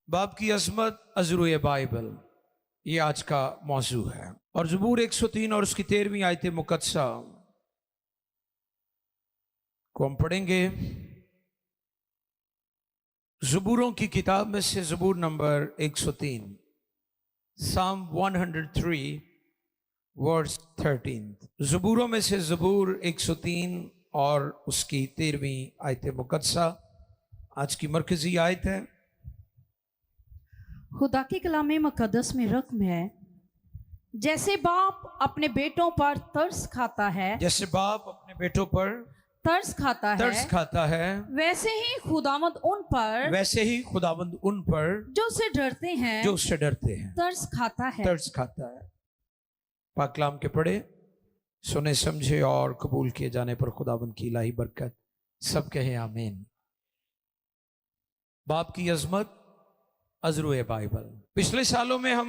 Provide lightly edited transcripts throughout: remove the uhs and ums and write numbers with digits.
बाप की अजमत अजरूए बाइबल, ये आज का मौजू है। और ज़बूर 103 और उसकी 13वीं आयत मुकद्दसा को हम पढ़ेंगे। ज़बूरों की किताब में से ज़बूर नंबर 103, साम 103 वर्स 13। ज़बूरों में से ज़बूर 103 और उसकी 13वीं आयत मुकद्दसा आज की मरकजी आयत है। खुदा के कलाम मुकद्दस में रकम है, जैसे बाप अपने बेटों पर तरस खाता है, जैसे बाप अपने बेटों पर तरस खाता है, वैसे ही खुदावंद उन पर जो उससे डरते हैं तरस खाता है। पाक कलाम के पढ़े, सुने, समझे और कबूल किए जाने पर खुदावंद की इलाही बरकत। सब कहें आमीन। बाप की अजमत अजरूए बाइबल। पिछले सालों में हम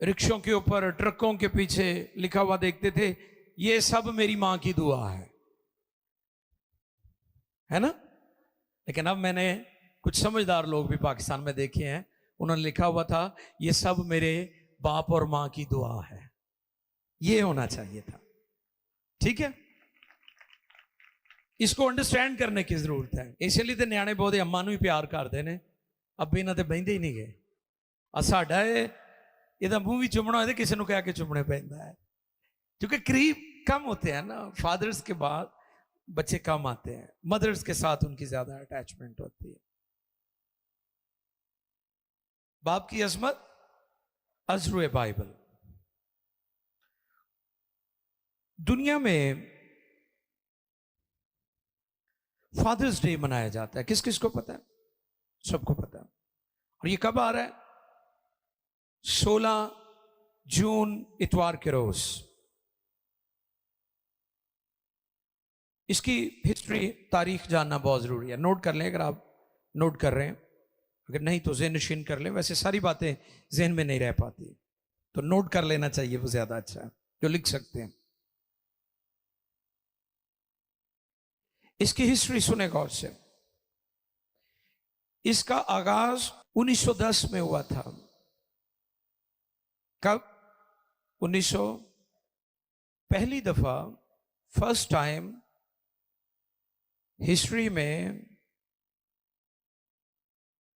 रिक्शों के ऊपर, ट्रकों के पीछे लिखा हुआ देखते थे, ये सब मेरी मां की दुआ है ना। लेकिन अब मैंने कुछ समझदार लोग भी पाकिस्तान में देखे हैं, उन्होंने लिखा हुआ था, ये सब मेरे बाप और मां की दुआ है। ये होना चाहिए था, ठीक है। इसको अंडरस्टैंड करने की जरूरत है। इसलिए तो न्याणे बहुत अम्मा नूं ही प्यार करते हैं, अब इन्हां ते बहिंदे ही नहीं गए। साडा ਇਹਦਾ ਮੂੰਹ भी चुमना हो किसी को कह के चुमने पैंदा है, क्योंकि करीब कम होते हैं ना। फादर्स के बाद बच्चे कम आते हैं, मदर्स के साथ उनकी ज्यादा अटैचमेंट होती है। बाप की अजमत अजरूए बाइबल। दुनिया में फादर्स डे मनाया जाता है, किस किस को पता है? सबको पता है। और ये कब आ रहा है? 16 जून इतवार के रोज। इसकी हिस्ट्री, तारीख जानना बहुत जरूरी है। नोट कर लें अगर आप नोट कर रहे हैं, अगर नहीं तो ज़हन नशीन कर लें। वैसे सारी बातें जहन में नहीं रह पाती, तो नोट कर लेना चाहिए, वो ज्यादा अच्छा है जो लिख सकते हैं। इसकी हिस्ट्री सुने गौर से। इसका आगाज 1910 में हुआ था। कब? 1900 पहली दफा, फर्स्ट टाइम हिस्ट्री में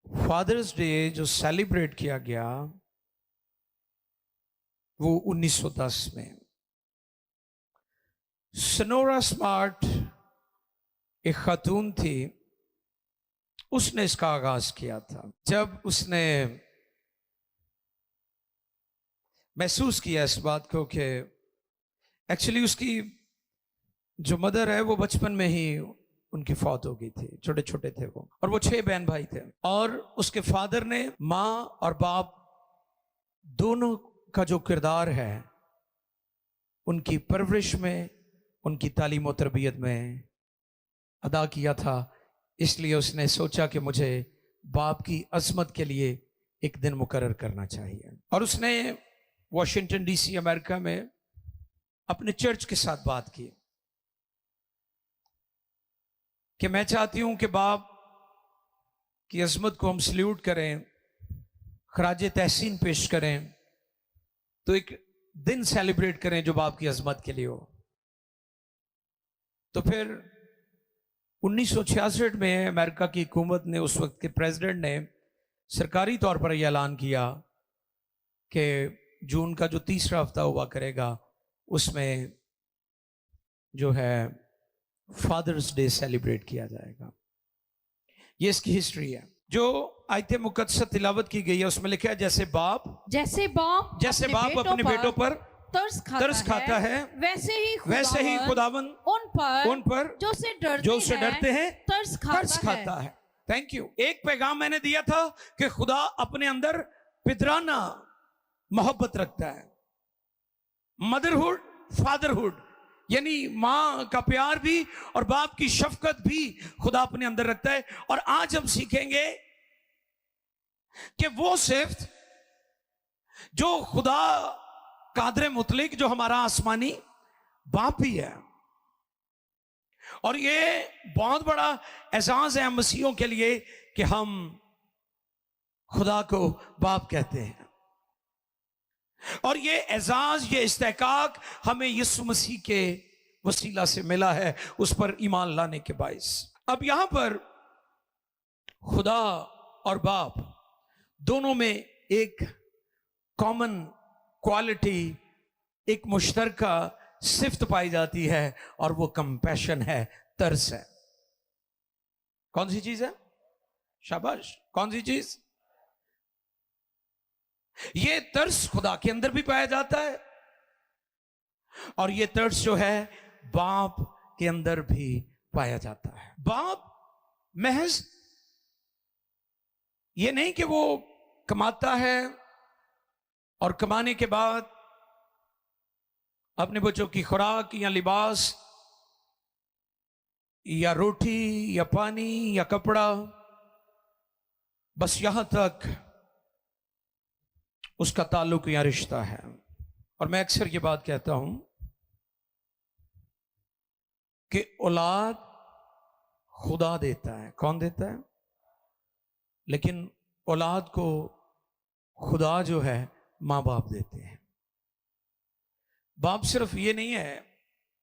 फादर्स डे जो सेलिब्रेट किया गया, वो 1910 में। सनोरा स्मार्ट एक खातून थी, उसने इसका आगाज किया था। जब उसने महसूस किया इस बात को कि एक्चुअली उसकी जो मदर है वो बचपन में ही उनकी फौत हो गई थी, छोटे छोटे थे वो, और वो 6 बहन भाई थे। और उसके फादर ने माँ और बाप दोनों का जो किरदार है, उनकी परवरिश में, उनकी तालीम और तरबियत में अदा किया था। इसलिए उसने सोचा कि मुझे बाप की अजमत के लिए एक दिन मुकर्रर करना चाहिए। और उसने वॉशिंगटन डीसी अमेरिका में अपने चर्च के साथ बात की कि मैं चाहती हूं कि बाप की अजमत को हम सल्यूट करें, खराज तहसीन पेश करें, तो एक दिन सेलिब्रेट करें जो बाप की अजमत के लिए हो। तो फिर 1966 में अमेरिका की हुकूमत ने, उस वक्त के प्रेसिडेंट ने सरकारी तौर पर यह ऐलान किया कि जून का जो तीसरा हफ्ता हुआ करेगा, उसमें जो है फादर्स डे सेलिब्रेट किया जाएगा। ये इसकी हिस्ट्री है। जो आयत मुकद्दसा तिलावत की गई है उसमें लिखा है, जैसे बाप अपने बेटों पर तरस खाता है, वैसे ही खुदावंद उन पर जो उससे डरते हैं तरस खाता है। Thank you. एक पैगाम मैंने दिया था कि खुदा अपने अंदर पितराना मोहब्बत रखता है। मदरहुड, फादरहुड, यानी मां का प्यार भी और बाप की शफकत भी खुदा अपने अंदर रखता है। और आज हम सीखेंगे कि वो सिर्फ जो खुदा कादर मुतलिक, जो हमारा आसमानी बाप ही है। और ये बहुत बड़ा एहसास है हम मसीहों के लिए कि हम खुदा को बाप कहते हैं। और ये एजाज, ये इस्तेकाक हमें यीशु मसीह के वसीला से मिला है, उस पर ईमान लाने के बाइस। अब यहां पर खुदा और बाप दोनों में एक कॉमन क्वालिटी, एक मुश्तरका सिफ्त पाई जाती है, और वो कंपैशन है, तरस है। कौन सी चीज है? शाबाश, कौन सी चीज? ये तरस खुदा के अंदर भी पाया जाता है, और ये तरस जो है बाप के अंदर भी पाया जाता है। बाप महज ये नहीं कि वो कमाता है और कमाने के बाद अपने बच्चों की खुराक या लिबास या रोटी या पानी या कपड़ा, बस यहां तक उसका ताल्लुक या रिश्ता है। और मैं अक्सर ये बात कहता हूं कि औलाद खुदा देता है। कौन देता है? लेकिन औलाद को खुदा जो है मां बाप देते हैं। बाप सिर्फ ये नहीं है,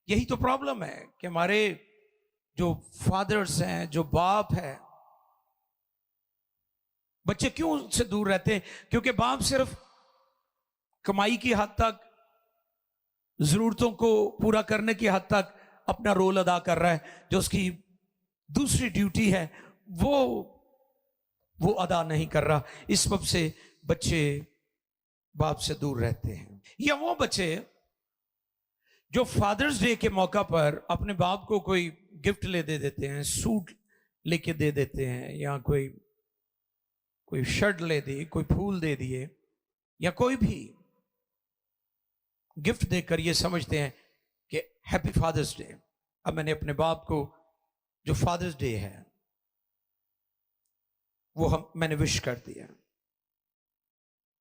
यही तो प्रॉब्लम है कि हमारे जो फादर्स हैं, जो बाप है, बच्चे क्यों उससे दूर रहते हैं? क्योंकि बाप सिर्फ कमाई की हद तक, जरूरतों को पूरा करने की हद तक अपना रोल अदा कर रहा है, जो उसकी दूसरी ड्यूटी है वो अदा नहीं कर रहा। इस वजह से बच्चे बाप से दूर रहते हैं। या वो बच्चे जो फादर्स डे के मौका पर अपने बाप को कोई गिफ्ट ले दे देते हैं, सूट लेके दे देते हैं, या कोई शर्ट ले दी, कोई फूल दे दिए, या कोई भी गिफ्ट देकर ये समझते हैं कि हैप्पी फादर्स डे। अब मैंने अपने बाप को जो फादर्स डे है वो मैंने विश कर दिया।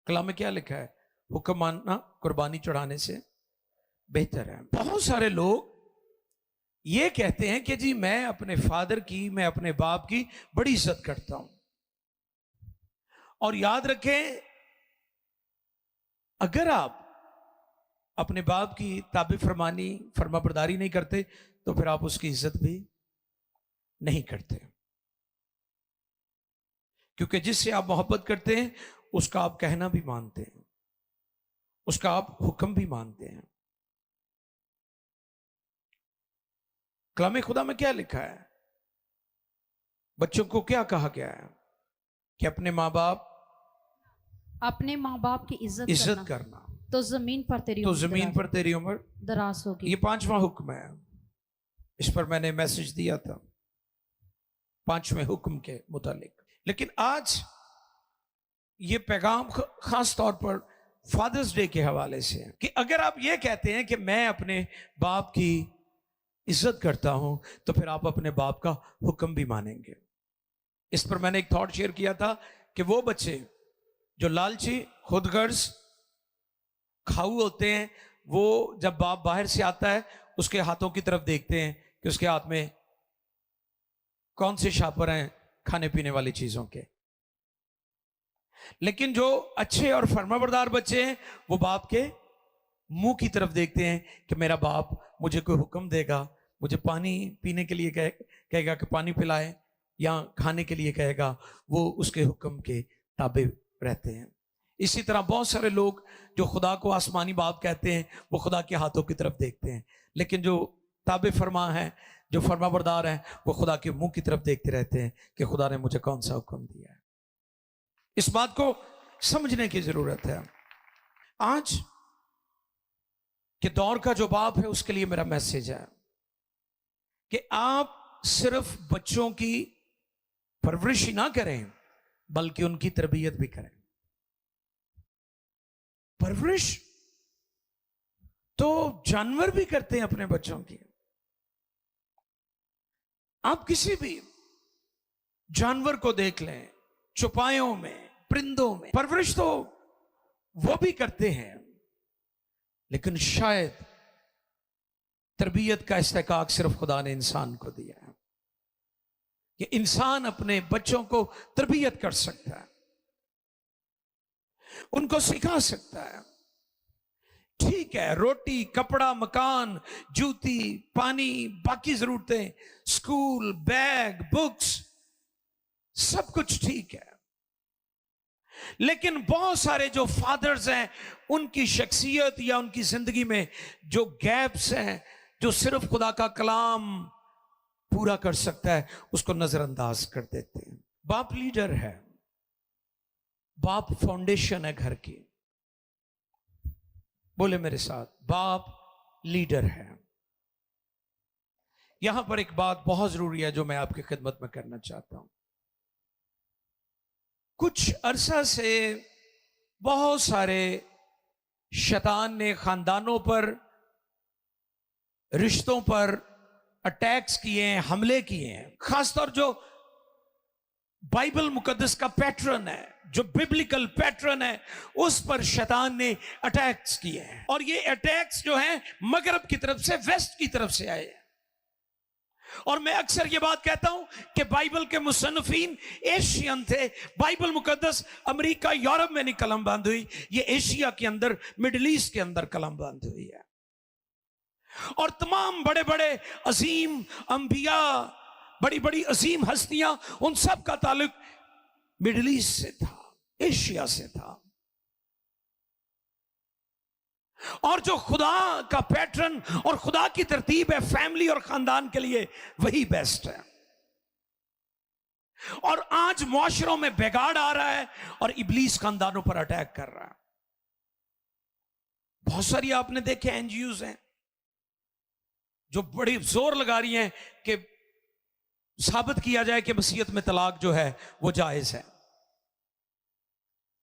कलाम में क्या लिखा है? हुक्म मानना कुर्बानी चढ़ाने से बेहतर है। बहुत सारे लोग ये कहते हैं कि जी मैं अपने फादर की, मैं अपने बाप की बड़ी इज्जत करता हूं। और याद रखें, अगर आप अपने बाप की ताबे फरमानी, फरमाबरदारी नहीं करते तो फिर आप उसकी इज्जत भी नहीं करते, क्योंकि जिससे आप मोहब्बत करते हैं उसका आप कहना भी मानते हैं, उसका आप हुक्म भी मानते हैं। कलाम खुदा में क्या लिखा है? बच्चों को क्या कहा गया है? कि अपने माँ बाप की इज्जत करना, तो जमीन पर तेरी उम्र दराज होगी। ये 5वां हुक्म है। इस पर मैंने मैसेज दिया था 5वें हुक्म के मुतालिक। लेकिन आज ये पैगाम खास तौर पर फादर्स डे के हवाले से है कि अगर आप ये कहते हैं कि मैं अपने बाप की इज्जत करता हूं, तो फिर आप अपने बाप का हुक्म भी मानेंगे। इस पर मैंने एक थॉट शेयर किया था कि वो बच्चे जो लालची, खुदगर्ज, खाऊ होते हैं, वो जब बाप बाहर से आता है उसके हाथों की तरफ देखते हैं कि उसके हाथ में कौन से शापर हैं खाने पीने वाली चीजों के। लेकिन जो अच्छे और फरमाबरदार बच्चे हैं वो बाप के मुंह की तरफ देखते हैं कि मेरा बाप मुझे कोई हुक्म देगा, मुझे पानी पीने के लिए कहेगा कि पानी पिलाए, या खाने के लिए कहेगा, वो उसके हुक्म के ताबे रहते हैं। इसी तरह बहुत सारे लोग जो खुदा को आसमानी बाप कहते हैं वो खुदा के हाथों की तरफ देखते हैं, लेकिन जो ताबे फरमा है, जो फरमाबरदार हैं, वो खुदा के मुंह की तरफ देखते रहते हैं कि खुदा ने मुझे कौन सा हुक्म दिया है। इस बात को समझने की जरूरत है। आज के दौर का जो बाप है उसके लिए मेरा मैसेज है कि आप सिर्फ बच्चों की परवरिश ही ना करें, बल्कि उनकी तरबियत भी करें। परवरिश तो जानवर भी करते हैं अपने बच्चों की। आप किसी भी जानवर को देख लें, चौपायों में, परिंदों में, परवरिश तो वो भी करते हैं, लेकिन शायद तरबियत का इस्तेकाक सिर्फ खुदा ने इंसान को दिया है कि इंसान अपने बच्चों को तरबियत कर सकता है। उनको सिखा सकता है। ठीक है, रोटी, कपड़ा, मकान, जूती, पानी, बाकी जरूरतें, स्कूल, बैग, बुक्स, सब कुछ ठीक है। लेकिन बहुत सारे जो फादर्स हैं, उनकी शख्सियत या उनकी जिंदगी में जो गैप्स हैं, जो सिर्फ खुदा का कलाम पूरा कर सकता है, उसको नजरअंदाज कर देते हैं। बाप लीडर है, बाप फाउंडेशन है घर की। बोले मेरे साथ, बाप लीडर है। यहां पर एक बात बहुत जरूरी है जो मैं आपकी खिदमत में करना चाहता हूं। कुछ अरसा से बहुत सारे शैतान ने खानदानों पर, रिश्तों पर अटैक्स किए हैं, हमले किए हैं। खासतौर जो बाइबल मुकद्दस का पैटर्न है, जो बिब्लिकल पैटर्न है, उस पर शैतान ने अटैक्स किए हैं। और ये अटैक्स जो हैं मगरब की तरफ से, वेस्ट की तरफ से आए हैं। और मैं अक्सर ये बात कहता हूं कि बाइबल के मुसन्निफीन एशियन थे। बाइबल मुकद्दस अमेरिका, यूरोप में नहीं कलम बंद हुई, ये एशिया के अंदर, मिडिल ईस्ट के अंदर कलम बंद हुई है। और तमाम बड़े बड़े अजीम अंबिया, बड़ी बड़ी अजीम हस्तियां, उन सब का ताल्लुक मिडिल ईस्ट से था, एशिया से था। और जो खुदा का पैटर्न और खुदा की तरतीब है फैमिली और खानदान के लिए, वही बेस्ट है। और आज मुआशरों में बिगाड़ आ रहा है और इब्लीस खानदानों पर अटैक कर रहा है। बहुत सारी आपने देखे एनजीओज हैं जो बड़ी जोर लगा रही हैं कि साबित किया जाए कि वसीयत में तलाक जो है वो जायज है।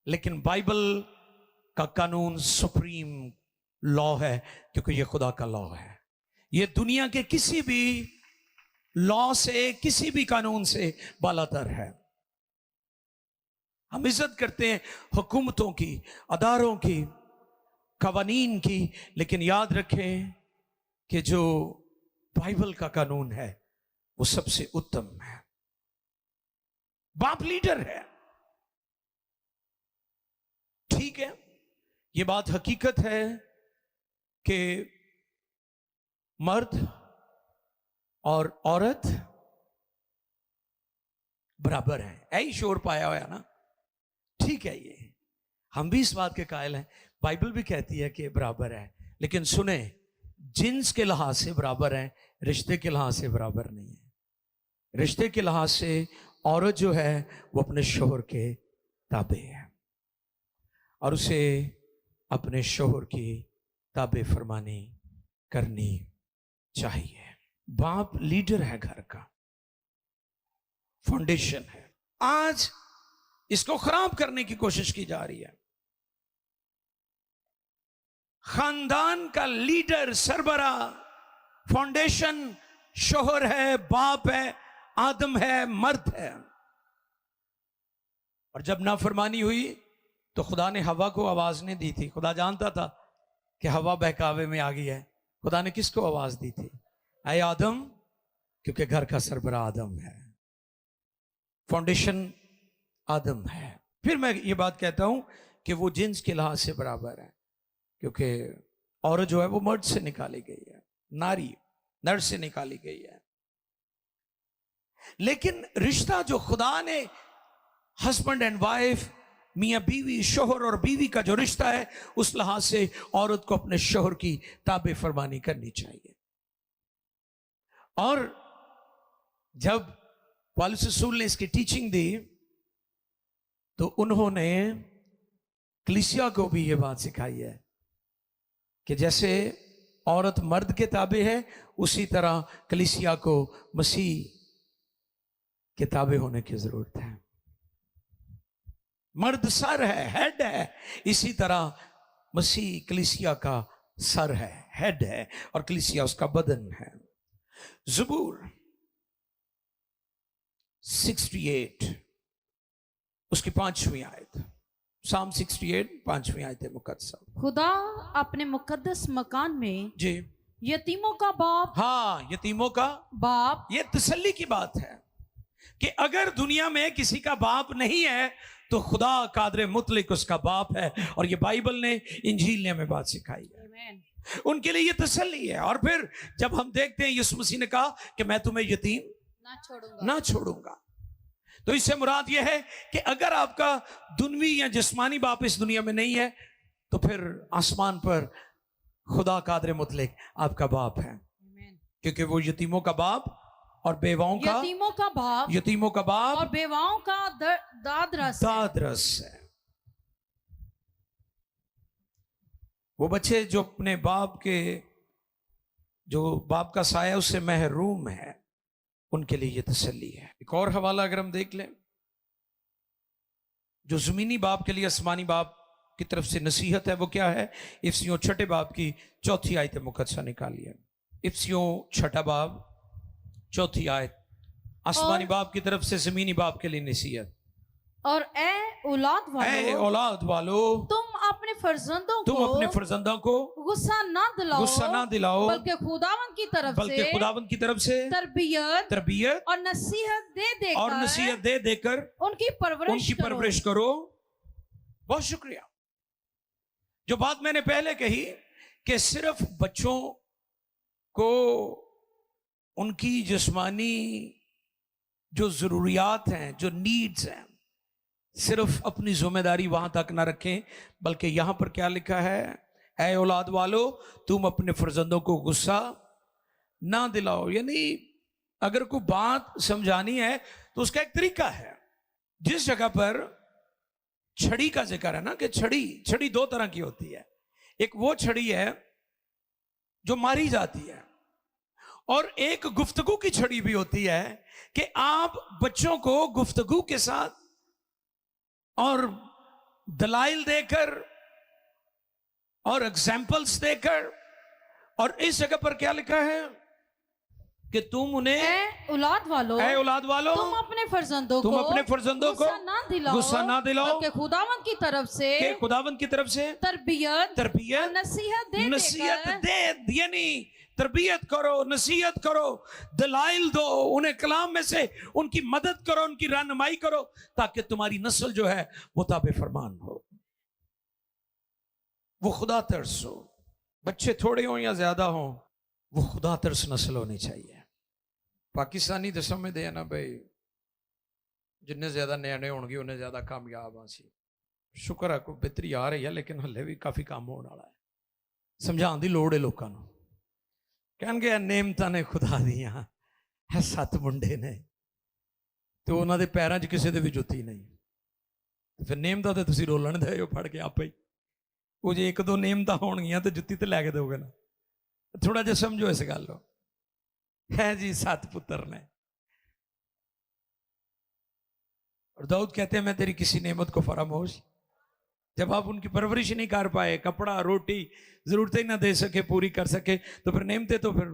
लेकिन बाइबल का कानून सुप्रीम लॉ है, क्योंकि ये खुदा का लॉ है। ये दुनिया के किसी भी लॉ से, किसी भी कानून से बालातर है। हम इज्जत करते हैं हुकूमतों की, अदारों की, कवानीन की, लेकिन याद रखें कि जो बाइबल का कानून है वो सबसे उत्तम है। बाप लीडर है, ठीक है। ये बात हकीकत है कि मर्द और औरत बराबर हैं। ऐसी शोर पाया हुआ है ना, ठीक है। ये हम भी इस बात के कायल हैं, बाइबल भी कहती है कि बराबर है। लेकिन सुने, जिन्स के लिहाज से बराबर है, रिश्ते के लिहाज से बराबर नहीं है। रिश्ते के लिहाज से औरत जो है वो अपने शोहर के ताबे है और उसे अपने शोहर की ताबे फरमानी करनी चाहिए। बाप लीडर है, घर का फाउंडेशन है। आज इसको खराब करने की कोशिश की जा रही है। खानदान का लीडर, सरबरा, फाउंडेशन शोहर है, बाप है, आदम है, मर्द है। और जब नाफरमानी हुई तो खुदा ने हवा को आवाज नहीं दी थी। खुदा जानता था कि हवा बहकावे में आ गई है। खुदा ने किसको आवाज दी थी? ऐ आदम, क्योंकि घर का सरबरा आदम है, फाउंडेशन आदम है। फिर मैं ये बात कहता हूं कि वो जिन्स के लिहाज से बराबर है, क्योंकि औरत जो है वो मर्द से निकाली गई है, नारी नर से निकाली गई है। लेकिन रिश्ता जो खुदा ने हस्बैंड एंड वाइफ, मियां बीवी, शोहर और बीवी का जो रिश्ता है, उस लिहाज से औरत को अपने शोहर की ताबे फरमानी करनी चाहिए। और जब पौलुस रसूल ने इसकी टीचिंग दी तो उन्होंने कलीसिया को भी यह बात सिखाई है कि जैसे औरत मर्द के ताबे है, उसी तरह कलीसिया को मसीह के ताबे होने की जरूरत है। मर्द सर है, हेड है, इसी तरह मसीह कलीसिया का सर है, हेड है, और कलीसिया उसका बदन है। ज़बूर 68 उसकी 5वीं आयत, साम 68 5वीं आयत मुकद्दस। खुदा अपने मुकद्दस मकान में जी यतीमों का बाप, हाँ, यतीमों का बाप। ये तसल्ली की बात है कि अगर दुनिया में किसी का बाप नहीं है तो खुदा कादर मुतलक उसका बाप है। और ये बाइबल ने, इंजील ने हमें बात सिखाई है। उनके लिए ये तसल्ली है। और फिर जब हम देखते हैं यीशु मसीह ने कहा कि मैं तुम्हें यतीम ना छोड़ूंगा, तो इससे मुराद यह है कि अगर आपका दुनवी या जिस्मानी बाप इस दुनिया में नहीं है, तो फिर आसमान पर खुदा कादर मुतलक आपका बाप है, क्योंकि वो यतीमों का बाप और बेवाओं का, यतीमों का बाप और बेवाओं का दादरस है। वो बच्चे जो अपने बाप के, जो बाप का साया उससे महरूम है, उनके लिए ये तसल्ली है। एक और हवाला अगर हम देख लें, जो जमीनी बाप के लिए आसमानी बाप की तरफ से नसीहत है, वो क्या है? इफ्सियों छठे बाब की 4 आयत मुकद्दसा निकालिए। इफ्सियों छठा बाब 4 आयत, आसमानी बाप की तरफ से जमीनी बाप के लिए नसीहत। और ए औलाद वालो, तुम अपने फर्जंदों को गुस्सा ना दिलाओ, बल्कि खुदावंद की तरफ से तरबियत और नसीहत दे देकर उनकी परवरिश करो। बहुत शुक्रिया। जो बात मैंने पहले कही कि सिर्फ बच्चों को उनकी जिस्मानी जो जरूरियात हैं, जो नीड्स हैं, सिर्फ अपनी जिम्मेदारी वहां तक ना रखें, बल्कि यहां पर क्या लिखा है? ऐ औलाद वालो, तुम अपने फर्जंदों को गुस्सा ना दिलाओ। यानी अगर कोई बात समझानी है तो उसका एक तरीका है। जिस जगह पर छड़ी का जिक्र है ना, कि छड़ी 2 तरह की होती है। एक वो छड़ी है जो मारी जाती है, और एक गुफ्तगू की छड़ी भी होती है कि आप बच्चों को गुफ्तगू के साथ और दलाइल देकर और एग्जाम्पल्स देकर, और इस जगह पर क्या लिखा है कि तुम उन्हें, ऐ औलाद वालो, तुम अपने फर्जंदों को गुस्सा ना दिलाओ, कि खुदावंद की तरफ से तरबियत नसीहत दे, यानी तरबियत करो, नसीहत करो, दलाइल दो, उन्हें कलाम में से उनकी मदद करो, उनकी रहनुमाई करो, ताकि तुम्हारी नस्ल जो है वो ताबे फरमान हो, वो खुदा तरस हो। बच्चे थोड़े हों या ज्यादा हों, वो खुदा तरस नस्ल होनी चाहिए। पाकिस्तानी तो समझते हैं ना भाई, जिन्ने ज्यादा न्याणे होंगे उन्हें ज्यादा कामयाब आसी। शुक्र है कोई बेहतरी आ रही है, लेकिन हले भी काफी काम होने वाला है। समझाने की लोड़ है लोगों को। कहणगे नेमतां ने खुदा दियां है 7 मुंडे ने, तो उन्होंने पैरों च किसी भी जुत्ती नहीं, फिर नेमतां तो तुसीं रोलन दे हो फड़ के आपे ही। वो जे 1-2 नेमतां होणगियां तो जुत्ती तो लैके दोगे ना। थोड़ा जिहा समझो इस गल को। है जी 7 पुत्र ने, और दाऊद कहते हैं मैं तेरी किसी नेमत को फरामोश, जब आप उनकी परवरिश नहीं कर पाए, कपड़ा रोटी जरूरतें ना दे सके, पूरी कर सके, तो फिर नेमतें तो फिर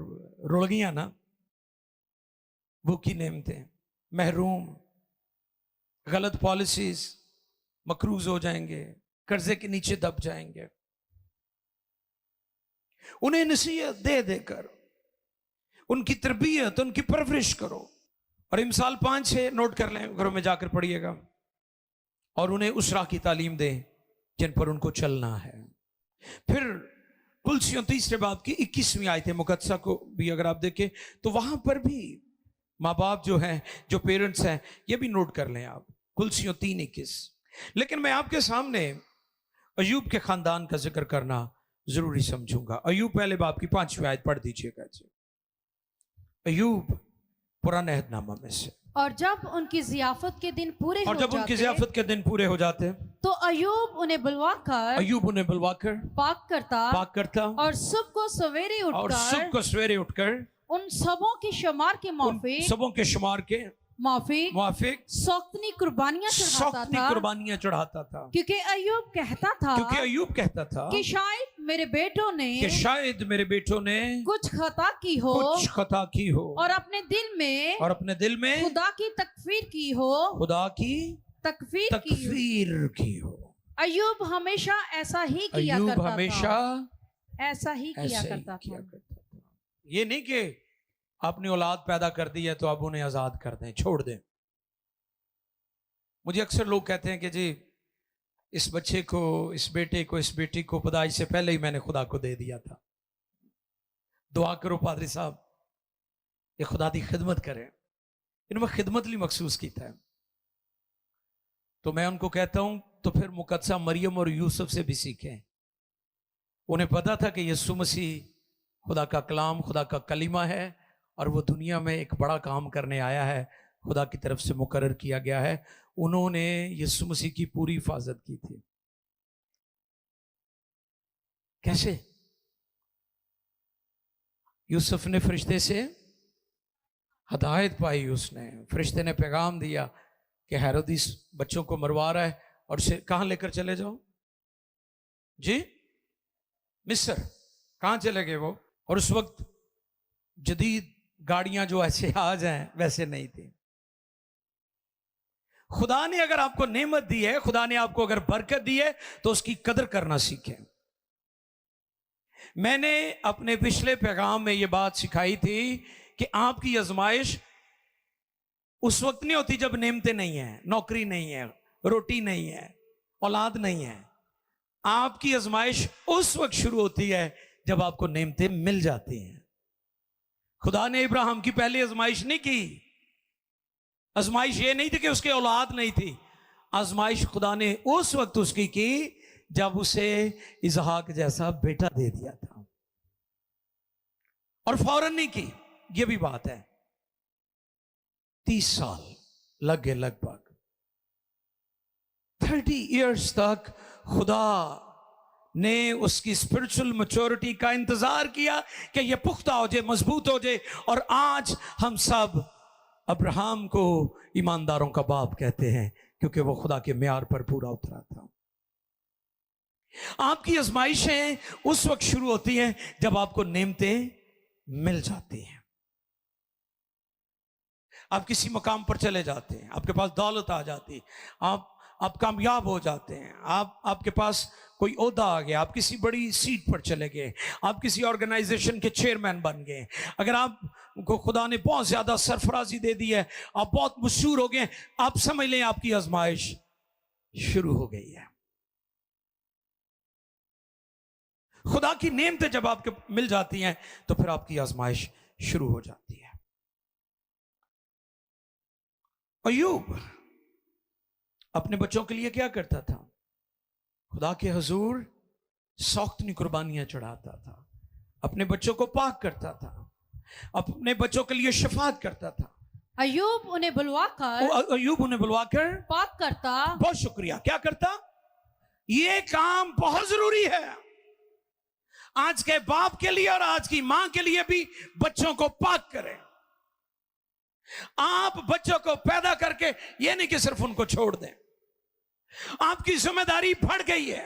रुल गई ना। भूखी नेमतें, महरूम, गलत पॉलिसीज, मकरूज हो जाएंगे, कर्जे के नीचे दब जाएंगे। उन्हें नसीहत दे देकर उनकी तरबियत, उनकी परवरिश करो। और इमसाल 5-6 नोट कर लें, घरों में जाकर पढ़िएगा। और उन्हें उस राह की तालीम दें जिन पर उनको चलना है। फिर कुलसियों 3 बाब की 21वीं आयत मुकद्दसा को भी अगर आप देखें, तो वहां पर भी माँ बाप जो हैं, जो पेरेंट्स हैं, ये भी नोट कर लें आप, कुलसियों 3:21। लेकिन मैं आपके सामने अयूब के खानदान का जिक्र करना जरूरी समझूंगा। अयूब पहले बाब की 5वीं आयत पढ़ दीजिएगा जी। अयूब पुराने अहदनामा में से। और जब उनकी जियाफत के दिन पूरे हो जाते, तो अयूब उन्हें बुलवाकर पाक करता और सुबह को सवेरे उठकर उन सबों के शुमार के माफिक सौक्तनी कुर्बानियां चढ़ाता था। क्योंकि अयूब कहता था कि शायद मेरे बेटों ने कुछ खता की हो और अपने दिल में खुदा की तकफीर की हो। अयूब हमेशा ऐसा ही किया करता था। ये नहीं कि आपने औलाद पैदा कर दी है तो आप उन्हें आजाद कर दें, छोड़ दें। मुझे अक्सर लोग कहते हैं कि जी इस बच्चे को, इस बेटे को, इस बेटी को पैदाइश से पहले ही मैंने खुदा को दे दिया था। दुआ करो पादरी साहब ये खुदा दी खिदमत करें, इन्होंने खिदमत ली महसूस किया है। तो मैं उनको कहता हूं तो फिर मुकद्दसा मरियम और यूसुफ से भी सीखें। उन्हें पता था कि यीशु मसीह खुदा का कलाम, खुदा का कलीमा है और वो दुनिया में एक बड़ा काम करने आया है, खुदा की तरफ से मुकर्रर किया गया है। उन्होंने यीशु मसीह की पूरी हिफाजत की थी। कैसे? यूसुफ ने फरिश्ते से हदायत पाई, उसने फरिश्ते ने पैगाम दिया कि हेरोदिस बच्चों को मरवा रहा है और से कहां लेकर चले जाओ जी, मिस्र। कहां चले गए वो? और उस वक्त जदीद गाड़ियां जो ऐसे आ जाएं वैसे नहीं थी। खुदा ने अगर आपको नेमत दी है, खुदा ने आपको अगर बरकत दी है तो उसकी कदर करना सीखें। मैंने अपने पिछले पैगाम में यह बात सिखाई थी कि आपकी आजमाइश उस वक्त नहीं होती जब नेमतें नहीं है, नौकरी नहीं है, रोटी नहीं है, औलाद नहीं है। आपकी आजमाइश उस वक्त शुरू होती है जब आपको नेमतें मिल जाती हैं। खुदा ने इब्राहिम की पहली आजमाइश नहीं की। आजमाइश ये नहीं थी कि उसके औलाद नहीं थी। आजमाइश खुदा ने उस वक्त उसकी की जब उसे इसहाक जैसा बेटा दे दिया था, और फौरन नहीं की। यह भी बात है, 30 साल लग गए, लगभग 30 इयर्स तक खुदा ने उसकी स्पिरिचुअल मैच्योरिटी का इंतजार किया कि यह पुख्ता हो जाए, मजबूत हो जाए। और आज हम सब अब्राहम को ईमानदारों का बाप कहते हैं क्योंकि वो खुदा के म्यार पर पूरा उतरा था। आपकी आजमाइशें उस वक्त शुरू होती हैं जब आपको नेमतें मिल जाती हैं। आप किसी मकाम पर चले जाते हैं, आपके पास दौलत आ जाती है, आप कामयाब हो जाते हैं, आपके पास कोई ओहदा आ गया, आप किसी बड़ी सीट पर चले गए, आप किसी ऑर्गेनाइजेशन के चेयरमैन बन गए, अगर आपको खुदा ने बहुत ज्यादा सरफराजी दे दी है, आप बहुत मशहूर हो गए, आप समझ लें आपकी आजमाइश शुरू हो गई है। खुदा की नेमतें जब आपको मिल जाती हैं तो फिर आपकी आजमाइश शुरू हो जाती है। अय्यूब अपने बच्चों के लिए क्या करता था? खुदा के हुजूर सौख्तनी कुर्बानियां चढ़ाता था, अपने बच्चों को पाक करता था, अपने बच्चों के लिए शफात करता था। अय्यूब उन्हें बुलवाकर पाक करता। बहुत शुक्रिया। क्या करता? ये काम बहुत जरूरी है आज के बाप के लिए और आज की मां के लिए भी। बच्चों को पाक करें। आप बच्चों को पैदा करके ये नहीं कि सिर्फ उनको छोड़ दें, आपकी जिम्मेदारी बढ़ गई है।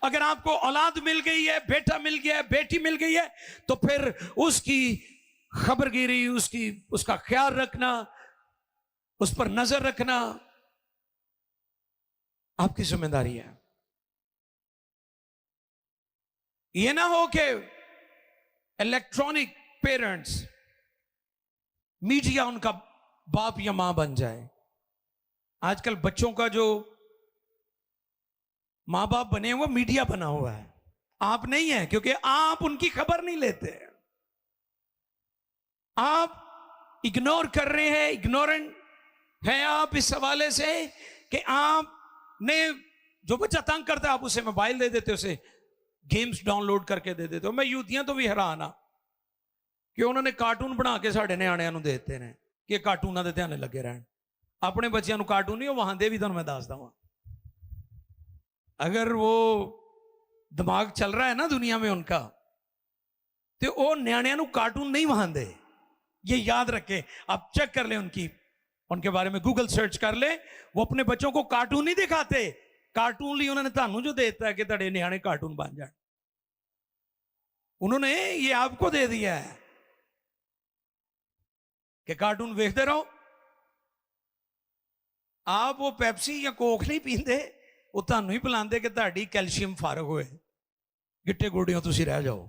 अगर आपको औलाद मिल गई है, बेटा मिल गया है, बेटी मिल गई है, तो फिर उसकी खबरगिरी, उसका ख्याल रखना, उस पर नजर रखना आपकी जिम्मेदारी है। यह ना हो कि इलेक्ट्रॉनिक पेरेंट्स, मीडिया उनका बाप या मां बन जाए। आजकल बच्चों का जो मां बाप बने हुए मीडिया बना हुआ है, आप नहीं है, क्योंकि आप उनकी खबर नहीं लेते। आप इग्नोर कर रहे हैं, इग्नोरेंट हैं आप इस हवाले से कि आपने जो बच्चा तंग करता है आप उसे मोबाइल दे देते, उसे गेम्स डाउनलोड करके दे देते हो। मैं यूथियां तो भी हैरान हाँ कि उन्होंने कार्टून बना के साढ़े नियाणियां नूं देते हैं कि कार्टूनां दे ध्यान लगे रहन। अपने बच्चों को कार्टून नहीं वहां दे भी, तो मैं दस दवा, अगर वो दिमाग चल रहा है ना दुनिया में उनका, तो वो न्याणियां नूं कार्टून नहीं वहां दे। ये याद रखें, आप चेक कर ले, उनके बारे में गूगल सर्च कर ले। वो अपने बच्चों को कार्टून नहीं दिखाते, कार्टून लिए उन्होंने थानू जो देता है कि तेरे न्याणे कार्टून बन जाए, उन्होंने ये आपको दे दिया है कि कार्टून देखते रहो। आप वो पेप्सी या कोक नहीं पींदे, वो थानू ही पिलांदे कि ताड़ी कैल्शियम फारग होए, गिट्टे गोडियों तुसी रह जाओ।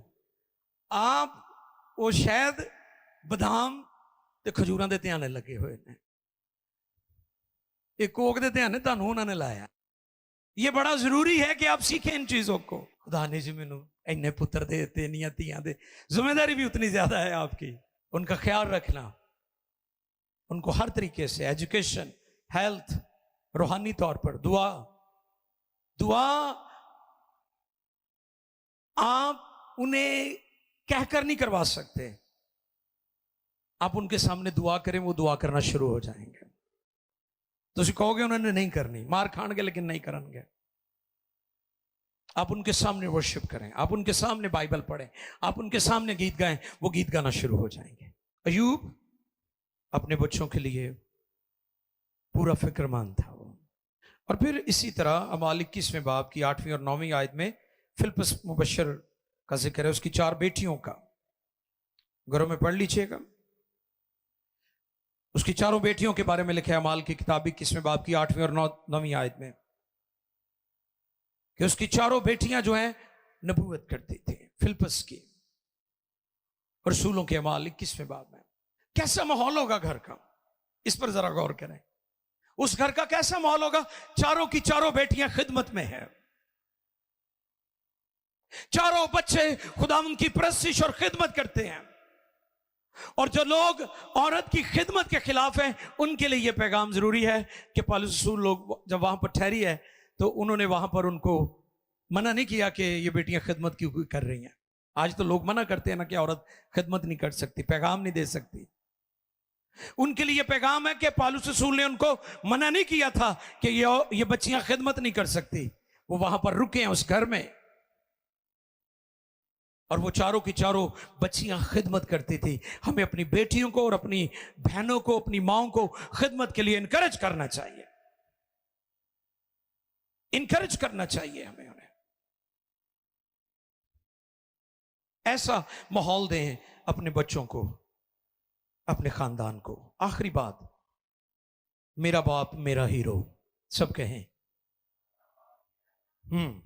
आप वो शायद बदाम ते खजूरां दे ध्यान लगे हुए ने। एक कोक दे ध्यान ਤੁਹਾਨੂੰ ਉਹਨਾਂ ਨੇ ਲਾਇਆ। ये बड़ा जरूरी है कि आप सीखें इन चीजों को। खुदा ने जी मैनू इन्ने पुत्र दे दिते, इन्नियां धीआं दे, जिम्मेदारी भी उतनी ज्यादा है आपकी। उनका ख्याल रखना, उनको हर तरीके से एजुकेशन, हेल्थ, रूहानी तौर पर दुआ। दुआ आप उन्हें कहकर नहीं करवा सकते, आप उनके सामने दुआ करें, वो दुआ करना शुरू हो जाएंगे। तो कहोगे उन्होंने नहीं करनी, मार खाएंगे लेकिन नहीं करेंगे। आप उनके सामने वर्शिप करें, आप उनके सामने बाइबल पढ़ें, आप उनके सामने गीत गाएं, वो गीत गाना शुरू हो जाएंगे। अयूब अपने बच्चों के लिए पूरा फिक्रमंद था वो। और फिर इसी तरह अमाल 21वें बाब की 8वीं और 9वीं आयत में फिलिप्पस मुबश्शिर का जिक्र है, उसकी 4 बेटियों का। घरों में पढ़ लीजिएगा, उसकी 4 बेटियों के बारे में लिखा है अमाल की किताब 21वें बाब की 8वीं और 9वीं आयत में, कि उसकी 4 बेटियां जो हैं नबूवत करती थी फिलिप्पस की। रसूलों के अमाल 21वें बाब में कैसा माहौल होगा घर का, इस पर जरा गौर करें। उस घर का कैसा माहौल होगा? चारों की चारों बेटियां खिदमत में हैं, चारों बच्चे खुदावंद की परस्तिश और खिदमत करते हैं। और जो लोग औरत की खिदमत के खिलाफ हैं, उनके लिए यह पैगाम जरूरी है कि पौलुस रसूल लोग जब वहां पर ठहरी है तो उन्होंने वहां पर उनको मना नहीं किया कि ये बेटियां खिदमत क्यों कर रही हैं। आज तो लोग मना करते हैं ना कि औरत खिदमत नहीं कर सकती, पैगाम नहीं दे सकती। उनके लिए पैगाम है कि पौलुस रसूल ने उनको मना नहीं किया था कि ये बच्चियां खिदमत नहीं कर सकती। वो वहां पर रुके हैं उस घर में, और वो चारों की चारों बच्चियां खिदमत करती थी। हमें अपनी बेटियों को और अपनी बहनों को, अपनी माओं को खिदमत के लिए इनकरेज करना चाहिए, इनकरेज करना चाहिए हमें उन्हें। ऐसा माहौल दें अपने बच्चों को, अपने खानदान को। आखिरी बात, मेरा बाप मेरा हीरो। सब कहें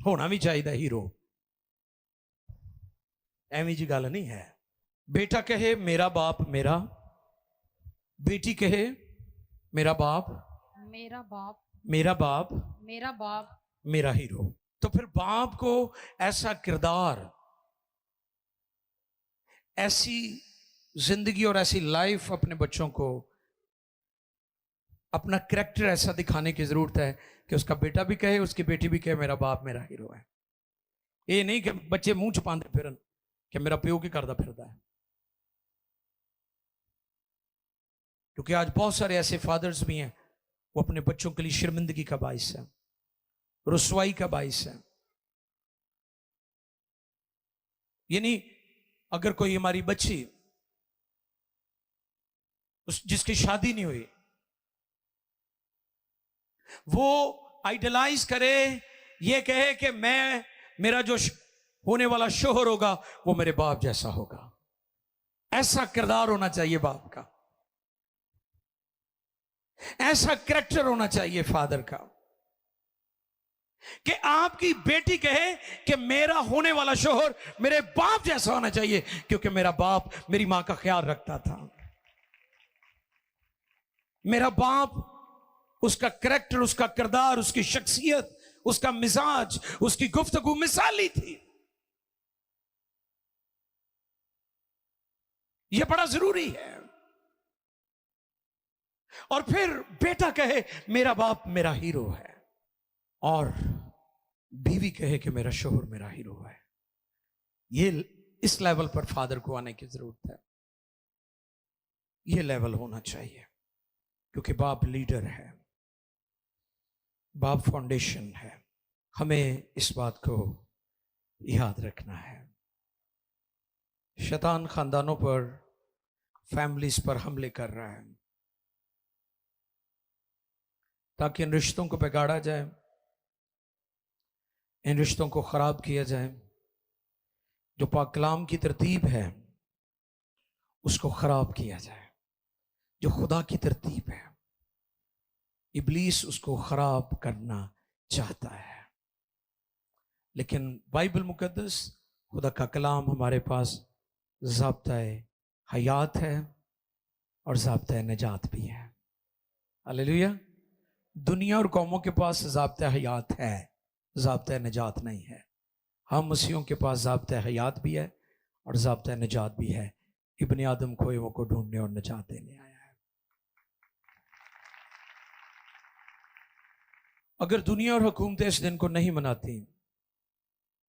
होना भी चाहिए हीरो, एवं जी गल नहीं है। बेटा कहे मेरा बाप मेरा, बेटी कहे मेरा बाप मेरा बाप मेरा बाप मेरा बाप मेरा हीरो। तो फिर बाप को ऐसा किरदार, ऐसी जिंदगी और ऐसी लाइफ अपने बच्चों को, अपना करैक्टर ऐसा दिखाने की जरूरत है कि उसका बेटा भी कहे, उसकी बेटी भी कहे मेरा बाप मेरा हीरो है। ये नहीं कि बच्चे मुंह छुपाते फिरन कि मेरा प्यो की करता फिरता है। क्योंकि आज बहुत सारे ऐसे फादर्स भी हैं, वो अपने बच्चों के लिए शर्मिंदगी का बाइस है, रुसवाई का बाइस है। यानी अगर कोई हमारी बच्ची जिसकी शादी नहीं हुई, वो आइडलाइज करे, ये कहे कि मेरा जो होने वाला शोहर होगा वो मेरे बाप जैसा होगा। ऐसा किरदार होना चाहिए बाप का, ऐसा करैक्टर होना चाहिए फादर का कि आपकी बेटी कहे कि मेरा होने वाला शोहर मेरे बाप जैसा होना चाहिए, क्योंकि मेरा बाप मेरी मां का ख्याल रखता था। मेरा बाप, उसका करैक्टर, उसका किरदार, उसकी शख्सियत, उसका मिजाज, उसकी गुफ्तगू मिसाली थी। यह बड़ा जरूरी है। और फिर बेटा कहे मेरा बाप मेरा हीरो है, और बीवी कहे कि मेरा शोहर मेरा हीरो है। ये इस लेवल पर फादर को आने की जरूरत है। यह लेवल होना चाहिए, क्योंकि बाप लीडर है, बाप फाउंडेशन है। हमें इस बात को याद रखना है। शैतान खानदानों पर, फैमिलीज पर हमले कर रहा है ताकि इन रिश्तों को बिगाड़ा जाए, इन रिश्तों को खराब किया जाए। जो पाक कलाम की तरतीब है उसको खराब किया जाए। जो खुदा की तरतीब है, इब्लीस उसको खराब करना चाहता है। लेकिन बाइबल मुकद्दस, खुदा का कलाम हमारे पास ज़ाब्ता-ए हयात है और ज़ाब्ता-ए नजात भी है। हालेलुया। दुनिया और कौमों के पास ज़ाब्ता हयात है, ज़ाब्ता नजात नहीं है। हम मसीहों के पास ज़ाब्ता हयात भी है और ज़ाब्ता नजात भी है। इब्ने आदम खोए हुओं को ढूंढने और नजात देने आया है। अगर दुनिया और हुकूमतें इस दिन को नहीं मनाती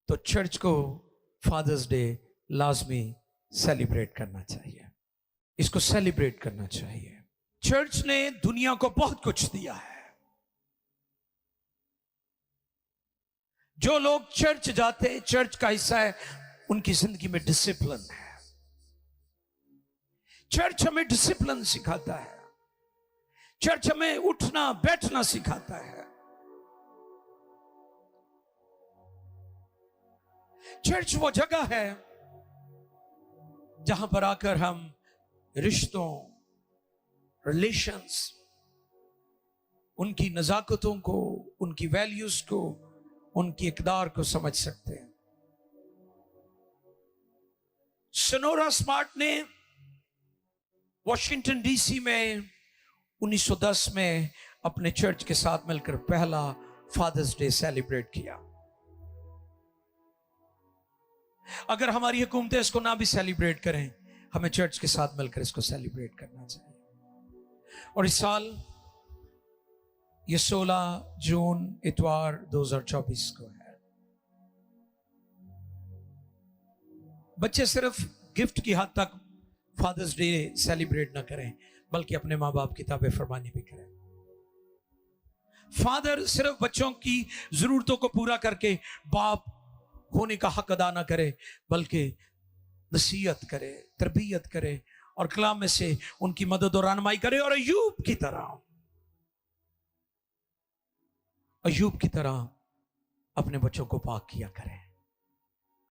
तो चर्च को फादर्स डे लाजमी सेलिब्रेट करना चाहिए। इसको सेलिब्रेट करना चाहिए। चर्च ने दुनिया को बहुत कुछ दिया है। जो लोग चर्च जाते, चर्च का हिस्सा है, उनकी जिंदगी में डिसिप्लिन है। चर्च हमें डिसिप्लिन सिखाता है। चर्च हमें उठना बैठना सिखाता है। चर्च वो जगह है जहां पर आकर हम रिश्तों, रिलेशंस, उनकी नजाकतों को, उनकी वैल्यूज को, उनकी इकदार को समझ सकते हैं। सोनोरा स्मार्ट ने वॉशिंगटन डीसी में 1910 में अपने चर्च के साथ मिलकर पहला फादर्स डे सेलिब्रेट किया। अगर हमारी हुकूमतें इसको ना भी सेलिब्रेट करें, हमें चर्च के साथ मिलकर इसको सेलिब्रेट करना चाहिए। और इस साल ये 16 जून इतवार 2024 को है। बच्चे सिर्फ गिफ्ट की हद तक फादर्स डे सेलिब्रेट ना करें, बल्कि अपने माँ बाप की ताबे फरमानी भी करें। फादर सिर्फ बच्चों की जरूरतों को पूरा करके बाप होने का हक अदा ना करे, बल्कि नसीहत करे, तरबियत करे और कलाम में से उनकी मदद और रहनुमाई करे। और अय्यूब की तरह अपने बच्चों को पाक किया करें।